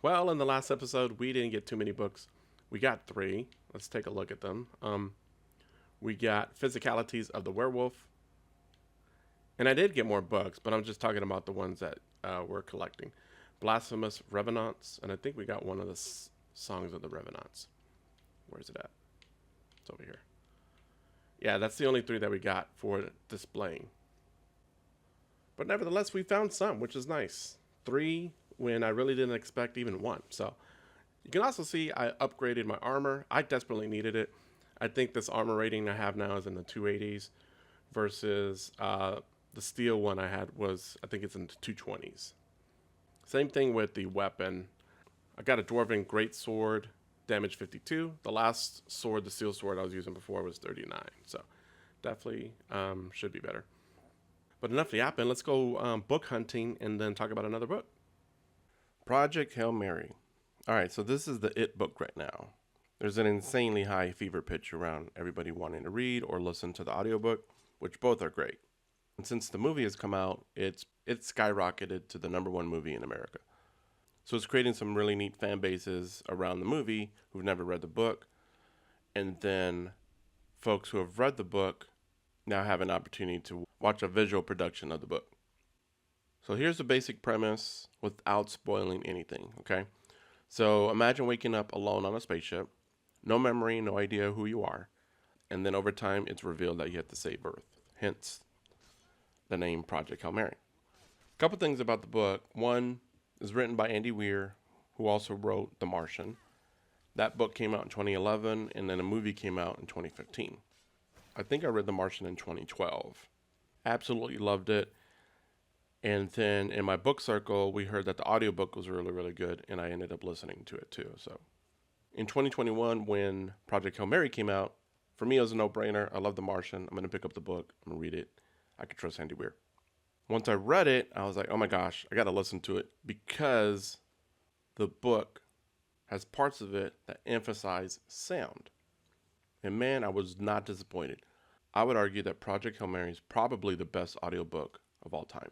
Well, in the last episode, we didn't get too many books. We got three. Let's take a look at them. We got Physicalities of the Werewolf. And I did get more books, but I'm just talking about the ones that we're collecting. Blasphemous Revenants, and I think we got one of the Songs of the Revenants. Where's it at? It's over here. Yeah, that's the only three that we got for displaying. But nevertheless, we found some, which is nice. Three when I really didn't expect even one. So you can also see I upgraded my armor. I desperately needed it. I think this armor rating I have now is in the 280s versus the steel one I had was, I think it's in the 220s. Same thing with the weapon. I got a Dwarven Greatsword, damage 52. The last sword, the steel sword I was using before was 39. So definitely should be better. But enough yapping. Let's go book hunting and then talk about another book. Project Hail Mary. All right, so this is the It book right now. There's an insanely high fever pitch around everybody wanting to read or listen to the audiobook, which both are great. And since the movie has come out, it's skyrocketed to the #1 movie in America. So it's creating some really neat fan bases around the movie who've never read the book. And then folks who have read the book now have an opportunity to watch a visual production of the book. So here's the basic premise without spoiling anything, okay? So imagine waking up alone on a spaceship, no memory, no idea who you are. And then over time, it's revealed that you have to save Earth. Hence, the name Project Hail Mary. A couple things about the book. One is written by Andy Weir, who also wrote The Martian. That book came out in 2011, and then a movie came out in 2015. I think I read The Martian in 2012. Absolutely loved it. And then in my book circle, we heard that the audiobook was really, really good, and I ended up listening to it too. So in 2021, when Project Hail Mary came out, for me it was a no-brainer. I love The Martian. I'm going to pick up the book. I'm going to read it. I could trust Andy Weir. Once I read it, I was like, oh my gosh, I got to listen to it because the book has parts of it that emphasize sound. And man, I was not disappointed. I would argue that Project Hail Mary is probably the best audiobook of all time.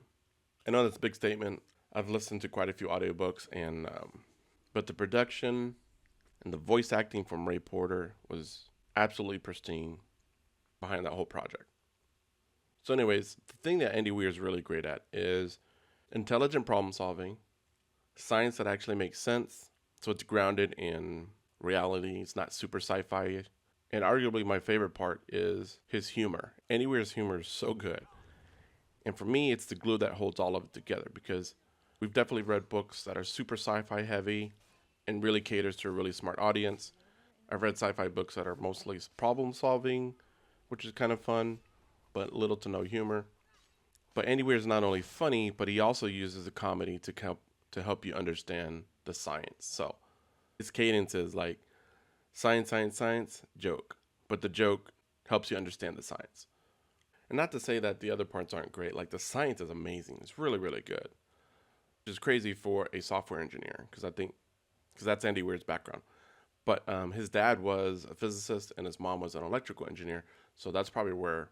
I know that's a big statement. I've listened to quite a few audiobooks, but the production and the voice acting from Ray Porter was absolutely pristine behind that whole project. So anyways, the thing that Andy Weir is really great at is intelligent problem solving, science that actually makes sense, so it's grounded in reality. It's not super sci-fi. And arguably my favorite part is his humor. Andy Weir's humor is so good. And for me, it's the glue that holds all of it together because we've definitely read books that are super sci-fi heavy and really caters to a really smart audience. I've read sci-fi books that are mostly problem solving, which is kind of fun, but little to no humor. But Andy Weir is not only funny, but he also uses a comedy to help you understand the science. So his cadence is like science, science, science, joke. But the joke helps you understand the science. And not to say that the other parts aren't great. Like the science is amazing. It's really, really good. Which is crazy for a software engineer because that's Andy Weir's background. But his dad was a physicist and his mom was an electrical engineer. So that's probably where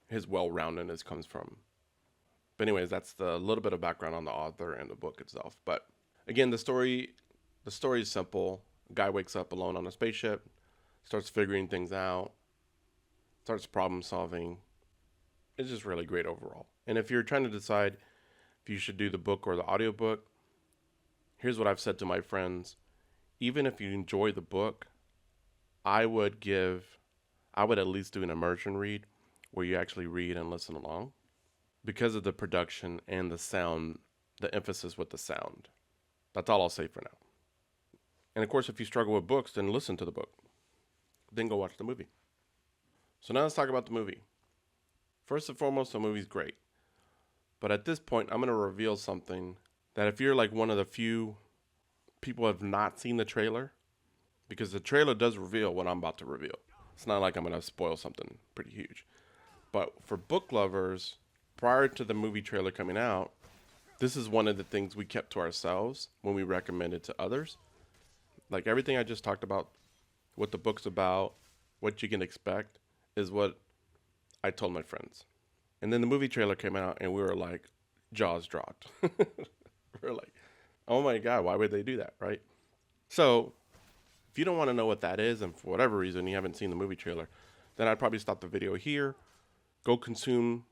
his well-roundedness comes from. But anyways, that's the little bit of background on the author and the book itself. But again, the story is simple. A guy wakes up alone on a spaceship, starts figuring things out, starts problem solving. It's just really great overall. And if you're trying to decide if you should do the book or the audiobook, here's what I've said to my friends. Even if you enjoy the book, I would at least do an immersion read where you actually read and listen along because of the production and the sound, the emphasis with the sound. That's all I'll say for now. And of course, if you struggle with books, then listen to the book. Then go watch the movie. So now let's talk about the movie. First and foremost, the movie's great. But at this point, I'm going to reveal something that if you're like one of the few people who have not seen the trailer, because the trailer does reveal what I'm about to reveal. It's not like I'm going to spoil something pretty huge. But for book lovers, prior to the movie trailer coming out, this is one of the things we kept to ourselves when we recommended to others. Like everything I just talked about, what the book's about, what you can expect, is what I told my friends. And then the movie trailer came out and we were like, jaws dropped. We were like, Oh my God, why would they do that, right? So if you don't want to know what that is, and for whatever reason you haven't seen the movie trailer, then I'd probably stop the video here, go consume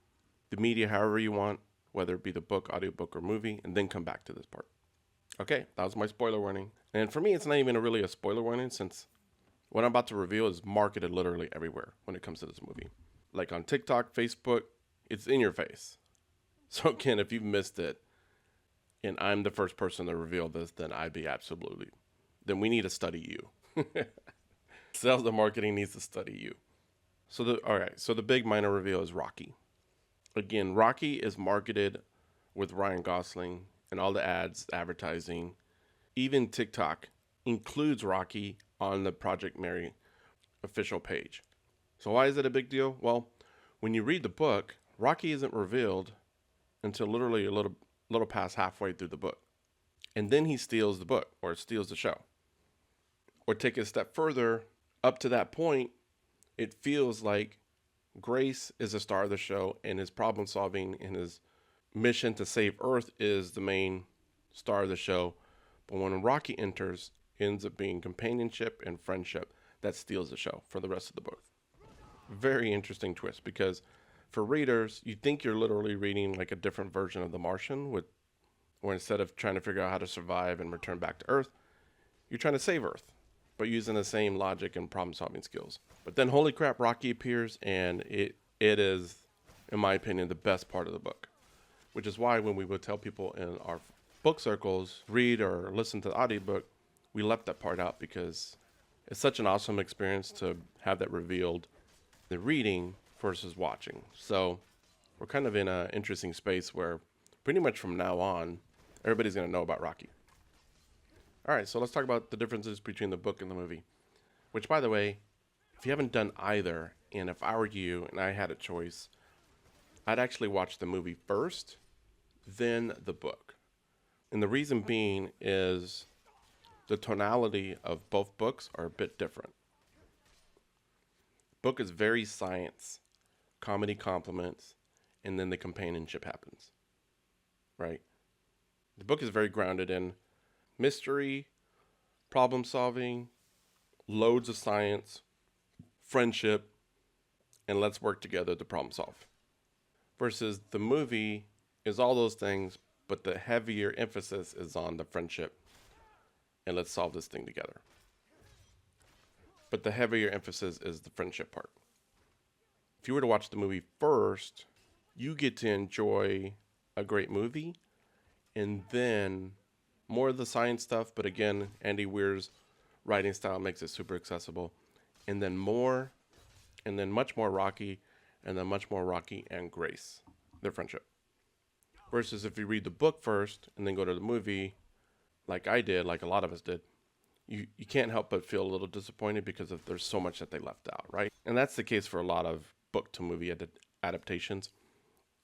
the media however you want, whether it be the book, audiobook, or movie, and then come back to this part. Okay, that was my spoiler warning. And for me, it's not even really a spoiler warning, since what I'm about to reveal is marketed literally everywhere when it comes to this movie. Like on TikTok, Facebook, it's in your face. So again, if you've missed it, and I'm the first person to reveal this, then then we need to study you. Sales and marketing needs to study you. So the big minor reveal is Rocky. Again, Rocky is marketed with Ryan Gosling, and all the ads, advertising, even TikTok includes Rocky on the Project Mary official page. So why is it a big deal? Well, when you read the book, Rocky isn't revealed until literally a little past halfway through the book. And then he steals the book, or steals the show. Or take it a step further, up to that point, it feels like Grace is the star of the show, and his problem solving and his mission to save Earth is the main star of the show. But when Rocky enters, it ends up being companionship and friendship that steals the show for the rest of the book. Very interesting twist, because for readers, you think you're literally reading like a different version of The Martian, where instead of trying to figure out how to survive and return back to Earth, you're trying to save Earth, but using the same logic and problem solving skills. But then holy crap, Rocky appears, and it is, in my opinion, the best part of the book. Which is why when we would tell people in our book circles, read or listen to the audiobook, we left that part out, because it's such an awesome experience to have that revealed, the reading versus watching. So we're kind of in an interesting space where pretty much from now on, everybody's going to know about Rocky. All right, so let's talk about the differences between the book and the movie. Which, by the way, if you haven't done either, and if I were you and I had a choice, I'd actually watch the movie first, then the book. And the reason being is the tonality of both books are a bit different. The book is very science, comedy complements, and then the companionship happens, right? The book is very grounded in mystery, problem solving, loads of science, friendship, and let's work together to problem solve. Versus the movie is all those things, but the heavier emphasis is on the friendship and let's solve this thing together. But the heavier emphasis is the friendship part. If you were to watch the movie first, you get to enjoy a great movie, and then more of the science stuff, but again, Andy Weir's writing style makes it super accessible, and then much more Rocky, and then much more Rocky and Grace, their friendship. Versus if you read the book first and then go to the movie, like I did, like a lot of us did, you can't help but feel a little disappointed because there's so much that they left out, right? And that's the case for a lot of book to movie adaptations.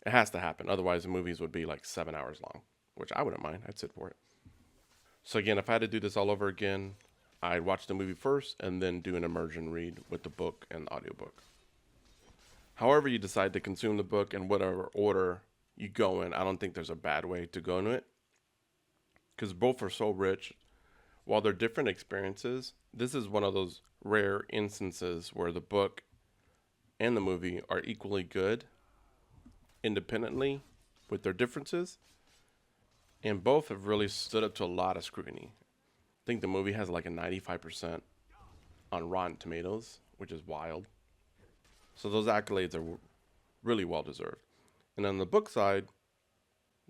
It has to happen. Otherwise, the movies would be like 7 hours long, which I wouldn't mind. I'd sit for it. So again, if I had to do this all over again, I'd watch the movie first and then do an immersion read with the book and audiobook. However you decide to consume the book in whatever order you go in, I don't think there's a bad way to go into it, because both are so rich. While they're different experiences, this is one of those rare instances where the book and the movie are equally good independently with their differences, and both have really stood up to a lot of scrutiny. I think the movie has like a 95% on Rotten Tomatoes, which is wild. So those accolades are really well deserved. And on the book side,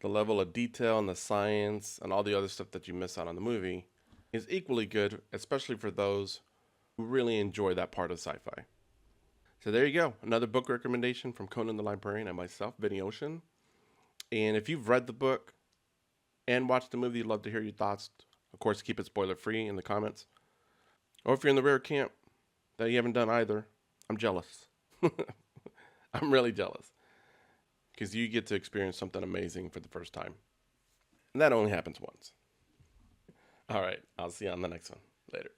the level of detail and the science and all the other stuff that you miss out on the movie is equally good, especially for those who really enjoy that part of sci-fi. So there you go. Another book recommendation from Conan the Librarian and myself, Vinny Ocean. And if you've read the book and watched the movie, I'd love to hear your thoughts. Of course, keep it spoiler free in the comments. Or if you're in the rare camp that you haven't done either, I'm jealous. I'm really jealous. Because you get to experience something amazing for the first time. And that only happens once. All right, I'll see you on the next one. Later.